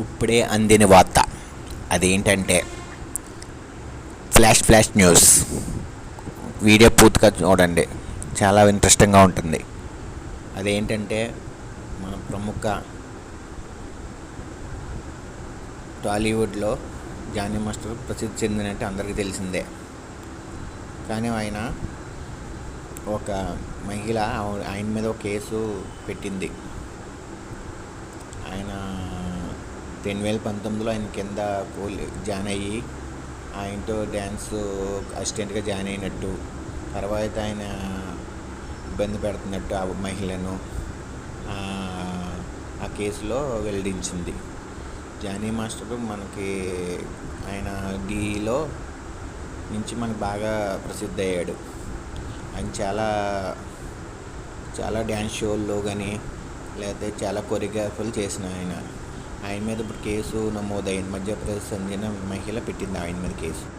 ఇప్పుడే అందిన వార్త. అదేంటంటే ఫ్లాష్ న్యూస్. వీడియో పూర్తిగా చూడండి, చాలా ఇంట్రెస్టింగ్గా ఉంటుంది. అదేంటంటే మన ప్రముఖ టాలీవుడ్లో జానీ మాస్టర్ ప్రసిద్ధి చెందినట్టు అందరికీ తెలిసిందే. కానీ ఆయన ఒక మహిళ ఆయన మీద ఒక కేసు పెట్టింది. ఆయన 2019లో ఆయన కింద జాయిన్ అయ్యి ఆయనతో డ్యాన్స్ అసిస్టెంట్గా జాయిన్ అయినట్టు, తర్వాత ఆయన ఇబ్బంది పెడుతున్నట్టు ఆ మహిళను ఆ కేసులో వెల్లడించింది. జానీ మాస్టర్ మనకి ఆయన ఢీలో నుంచి మనకు బాగా ప్రసిద్ధి అయ్యాడు. ఆయన చాలా డ్యాన్స్ షోల్లో కానీ లేకపోతే చాలా కొరియోగ్రఫీలు చేసిన ఆయన మీద ఇప్పుడు కేసు నమోదైంది. మధ్యప్రదేశ్ చెందిన మహిళ పెట్టింది ఆయన మీద కేసు.